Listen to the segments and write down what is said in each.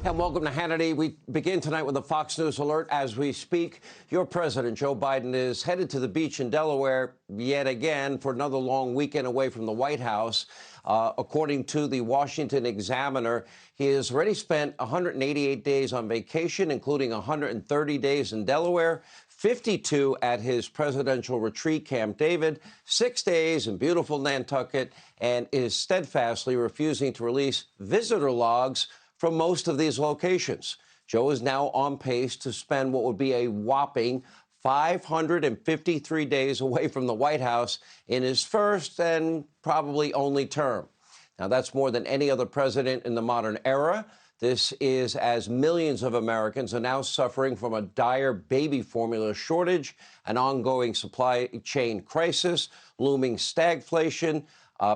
And welcome to Hannity. We begin tonight with a Fox News alert as we speak. Your president, Joe Biden, is headed to the beach in Delaware yet again for another long weekend away from the White House. According to the Washington Examiner, he has already spent 188 days on vacation, including 130 days in Delaware, 52 at his presidential retreat, Camp David, 6 days in beautiful Nantucket, and is steadfastly refusing to release visitor logs from most of these locations. Joe is now on pace to spend what would be a whopping 553 days away from the White House in his first and probably only term. Now, that's more than any other president in the modern era. This is as millions of Americans are now suffering from a dire baby formula shortage, an ongoing supply chain crisis, looming stagflation,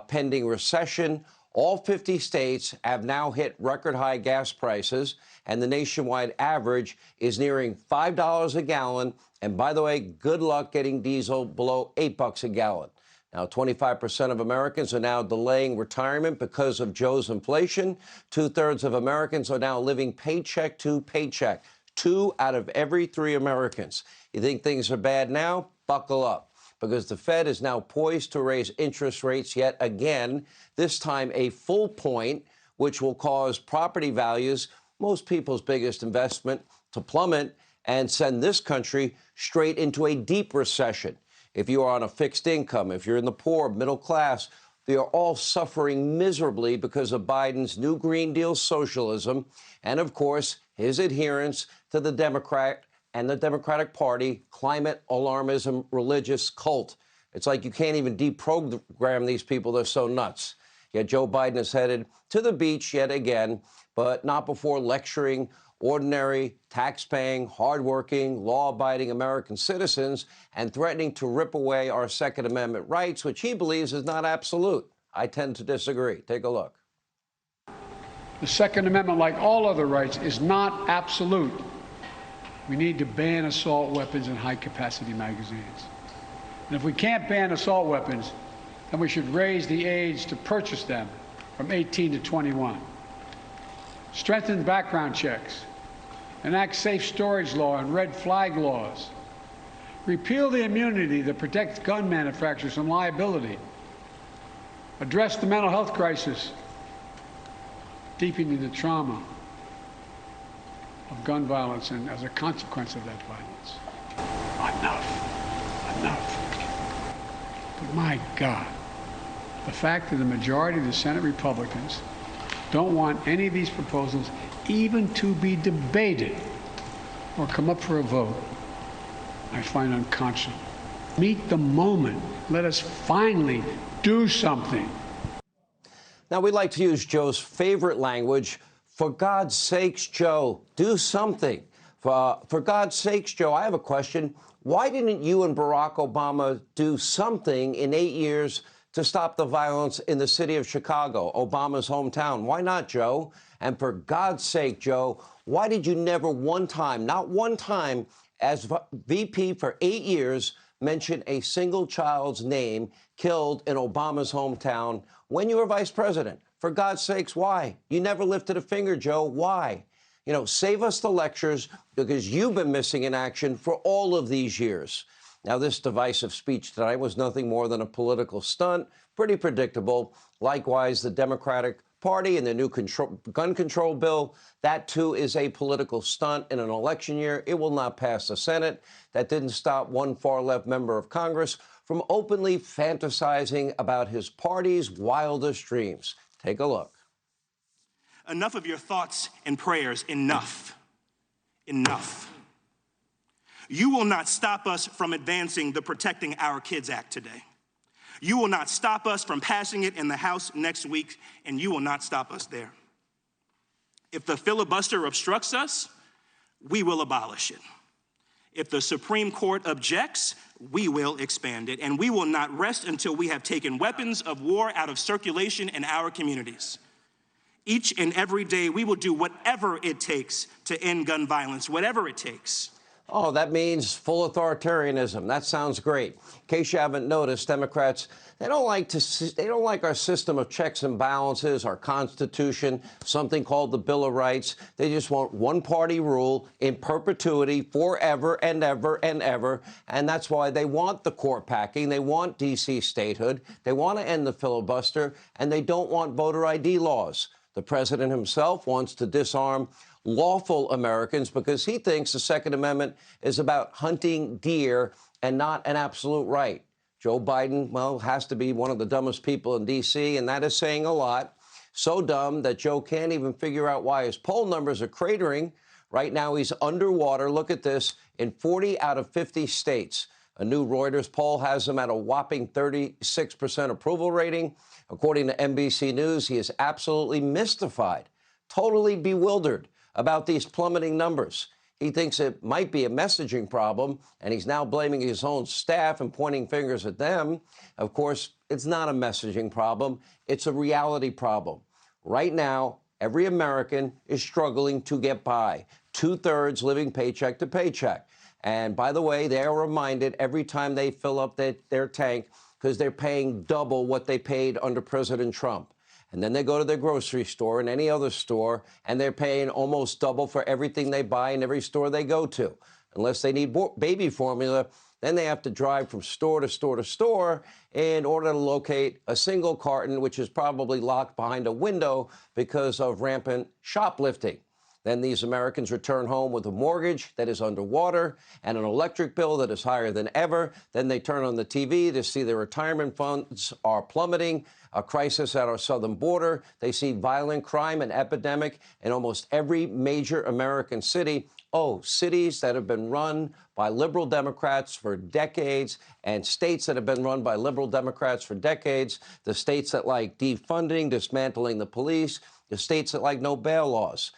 pending recession. All 50 states have now hit record-high gas prices, and the nationwide average is nearing $5 a gallon. And by the way, good luck getting diesel below $8 a gallon. Now, 25% of Americans are now delaying retirement because of Joe's inflation. 2/3 of Americans are now living paycheck to paycheck. 2 out of every 3 Americans. You think things are bad now? Buckle up, because the Fed is now poised to raise interest rates yet again, this time a full point, which will cause property values, most people's biggest investment, to plummet and send this country straight into a deep recession. If you are on a fixed income, if you're in the poor, middle class, they are all suffering miserably because of Biden's new Green Deal socialism and, of course, his adherence to the Democrat and the Democratic Party climate alarmism religious cult. It's like you can't even deprogram these people. They're so nuts. Yet Joe Biden is headed to the beach yet again, but not before lecturing ordinary, tax-paying, hardworking, law-abiding American citizens and threatening to rip away our Second Amendment rights, which he believes is not absolute. I tend to disagree. Take a look. The Second Amendment, like all other rights, is not absolute. We need to ban assault weapons and high-capacity magazines. And if we can't ban assault weapons, then we should raise the age to purchase them from 18 to 21. Strengthen background checks. Enact safe storage law and red flag laws. Repeal the immunity that protects gun manufacturers from liability. Address the mental health crisis, deepening the trauma of gun violence and as a consequence of that violence. Enough. But my God, the fact that the majority of the Senate Republicans don't want any of these proposals even to be debated or come up for a vote, I find unconscionable. Meet the moment. Let us finally do something. Now, we like to use Joe's favorite language. For God's sakes, Joe, do something. For God's sakes, Joe, I have a question. Why didn't you and Barack Obama do something in 8 years to stop the violence in the city of Chicago, Obama's hometown? Why not, Joe? And for God's sake, Joe, why did you never one time, not one time, as VP for 8 years, mention a single child's name killed in Obama's hometown when you were vice president? For God's sakes, why? You never lifted a finger, Joe. Why? You know, save us the lectures, because you've been missing in action for all of these years. Now, this divisive speech tonight was nothing more than a political stunt, pretty predictable. Likewise, the Democratic Party and the new gun control bill, that too is a political stunt in an election year. It will not pass the Senate. That didn't stop one far-left member of Congress from openly fantasizing about his party's wildest dreams. Take a look. Enough of your thoughts and prayers. Enough. Enough. You will not stop us from advancing the Protecting Our Kids Act today. You will not stop us from passing it in the House next week, and you will not stop us there. If the filibuster obstructs us, we will abolish it. If the Supreme Court objects, we will expand it, and we will not rest until we have taken weapons of war out of circulation in our communities. Each and every day, we will do whatever it takes to end gun violence, whatever it takes. Oh, that means full authoritarianism. That sounds great. In case you haven't noticed, Democrats, they don't like our system of checks and balances, our Constitution, something called the Bill of Rights. They just want one-party rule in perpetuity forever and ever and ever. And that's why they want the court packing. They want D.C. statehood. They want to end the filibuster, and they don't want voter ID laws. The president himself wants to disarm lawful Americans because he thinks the Second Amendment is about hunting deer and not an absolute right. Joe Biden, well, has to be one of the dumbest people in D.C., and that is saying a lot. So dumb that Joe can't even figure out why his poll numbers are cratering. Right now, he's underwater. Look at this, in 40 out of 50 states. A new Reuters poll has him at a whopping 36% approval rating. According to NBC News, he is absolutely mystified, totally bewildered about these plummeting numbers. He thinks it might be a messaging problem, and he's now blaming his own staff and pointing fingers at them. Of course, it's not a messaging problem. It's a reality problem. Right now, every American is struggling to get by, 2/3 living paycheck to paycheck. And by the way, they are reminded every time they fill up their tank because they're paying double what they paid under President Trump. And then they go to their grocery store and any other store, and they're paying almost double for everything they buy in every store they go to. Unless they need baby formula, then they have to drive from store to store to store in order to locate a single carton, which is probably locked behind a window because of rampant shoplifting. Then these Americans return home with a mortgage that is underwater and an electric bill that is higher than ever. Then they turn on the TV to see their retirement funds are plummeting, a crisis at our southern border. They see violent crime and epidemic in almost every major American city. Oh, cities that have been run by liberal Democrats for decades and states that have been run by liberal Democrats for decades, the states that like defunding, dismantling the police, the states that like no bail laws.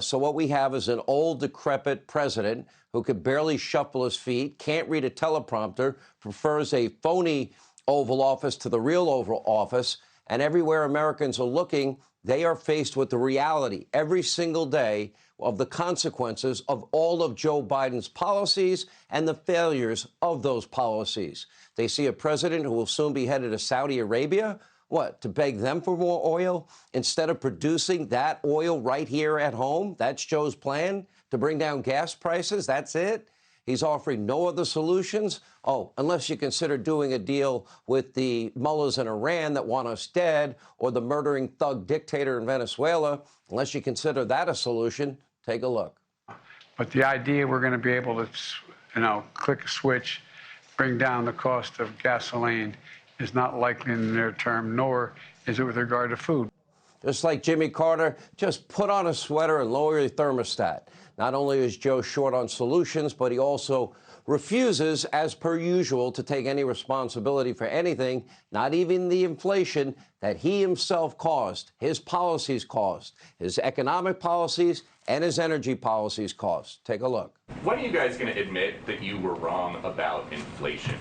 So what we have is an old, decrepit president who could barely shuffle his feet, can't read a teleprompter, prefers a phony Oval Office to the real Oval Office, and everywhere Americans are looking, they are faced with the reality every single day of the consequences of all of Joe Biden's policies and the failures of those policies. They see a president who will soon be headed to Saudi Arabia. What, to beg them for more oil instead of producing that oil right here at home? That's Joe's plan, to bring down gas prices? That's it? He's offering no other solutions? Oh, unless you consider doing a deal with the mullahs in Iran that want us dead, or the murdering thug dictator in Venezuela. Unless you consider that a solution, take a look. But the idea we're going to be able to, click a switch, bring down the cost of gasoline is not likely in the near term, nor is it with regard to food. Just like Jimmy Carter, just put on a sweater and lower your thermostat. Not only is Joe short on solutions, but he also refuses, as per usual, to take any responsibility for anything, not even the inflation that he himself caused, his policies caused, his economic policies and his energy policies caused. Take a look. When are you guys going to admit that you were wrong about inflation?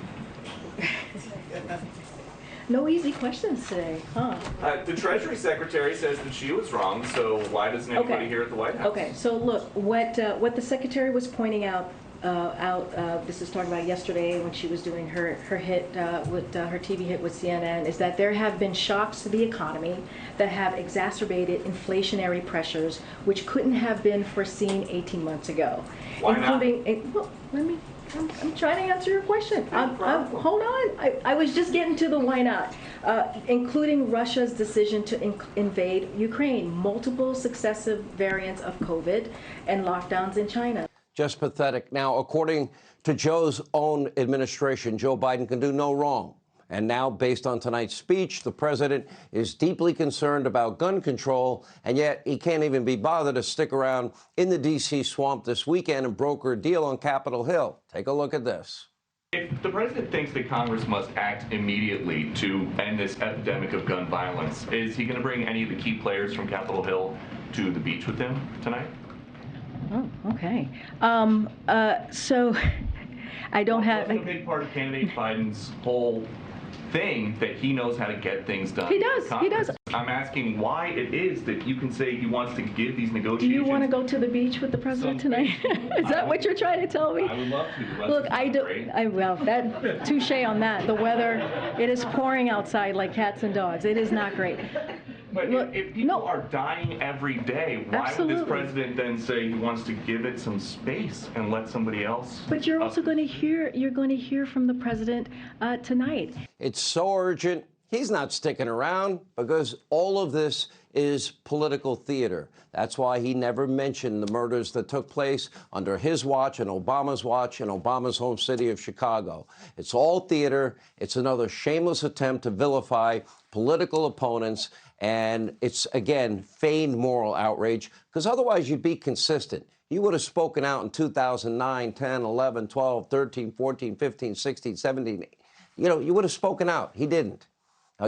No easy questions today, huh? The Treasury Secretary says that she was wrong, so why doesn't anybody here at the White House? Okay, so look, what the Secretary was pointing out, this is talking about yesterday when she was doing her hit, with her TV hit with CNN, is that there have been shocks to the economy that have exacerbated inflationary pressures, which couldn't have been foreseen 18 months ago. Why not? Well, I'm trying to answer your question. Hold on. I was just getting to the why not. Including Russia's decision to invade Ukraine, multiple successive variants of COVID, and lockdowns in China. Just pathetic. Now, according to Joe's own administration, Joe Biden can do no wrong. And now, based on tonight's speech, the president is deeply concerned about gun control, and yet he can't even be bothered to stick around in the D.C. swamp this weekend and broker a deal on Capitol Hill. Take a look at this. If the president thinks that Congress must act immediately to end this epidemic of gun violence, is he going to bring any of the key players from Capitol Hill to the beach with him tonight? Oh, okay. So I don't have. Wasn't a big part of candidate Biden's whole thing that he knows how to get things done. He does. He does. I'm asking why it is that you can say he wants to give these Do negotiations. you want to go to the beach with the president tonight? Is that what you're trying to tell me? I would love to. The Look, weather's I not do. great. Well, that touche on that. The weather, it is pouring outside like cats and dogs. It is not great. But Look, if people no. are dying every day, why Absolutely. would this president then say he wants to give it some space and let somebody else? But you're also going to hear. You're going to hear from the president tonight. It's so urgent. He's not sticking around because all of this is political theater. That's why he never mentioned the murders that took place under his watch and Obama's watch in Obama's home city of Chicago. It's all theater. It's another shameless attempt to vilify political opponents. And it's, again, feigned moral outrage, because otherwise you'd be consistent. You would have spoken out in 2009, 10, 11, 12, 13, 14, 15, 16, 17. You would have spoken out. He didn't.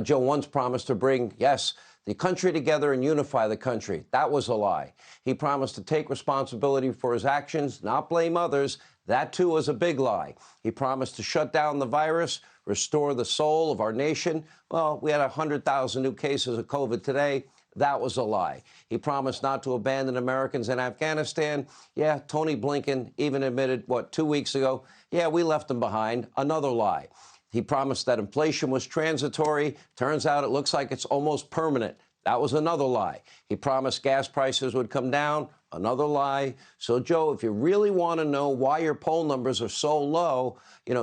Joe once promised to bring, yes, the country together and unify the country. That was a lie. He promised to take responsibility for his actions, not blame others. That, too, was a big lie. He promised to shut down the virus, restore the soul of our nation. Well, we had 100,000 new cases of COVID today. That was a lie. He promised not to abandon Americans in Afghanistan. Yeah, Tony Blinken even admitted, 2 weeks ago? Yeah, we left them behind. Another lie. He promised that inflation was transitory. Turns out it looks like it's almost permanent. That was another lie. He promised gas prices would come down. Another lie. So, Joe, if you really want to know why your poll numbers are so low,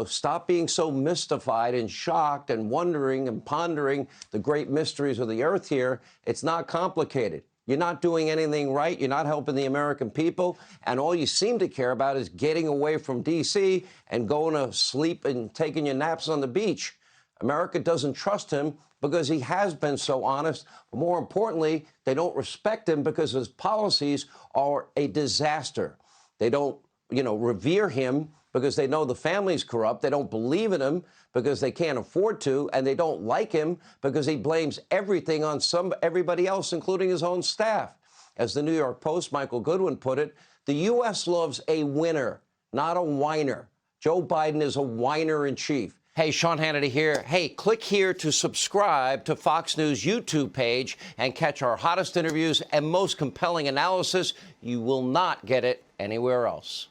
stop being so mystified and shocked and wondering and pondering the great mysteries of the earth here. It's not complicated. You're not doing anything right. You're not helping the American people. And all you seem to care about is getting away from D.C. and going to sleep and taking your naps on the beach. America doesn't trust him because he has been so honest. But more importantly, they don't respect him because his policies are a disaster. They don't, revere him because they know the family's corrupt. They don't believe in him because they can't afford to, and they don't like him because he blames everything on everybody else, including his own staff. As the New York Post, Michael Goodwin, put it, the U.S. loves a winner, not a whiner. Joe Biden is a whiner in chief. Hey, Sean Hannity here. Hey, click here to subscribe to Fox News YouTube page and catch our hottest interviews and most compelling analysis. You will not get it anywhere else.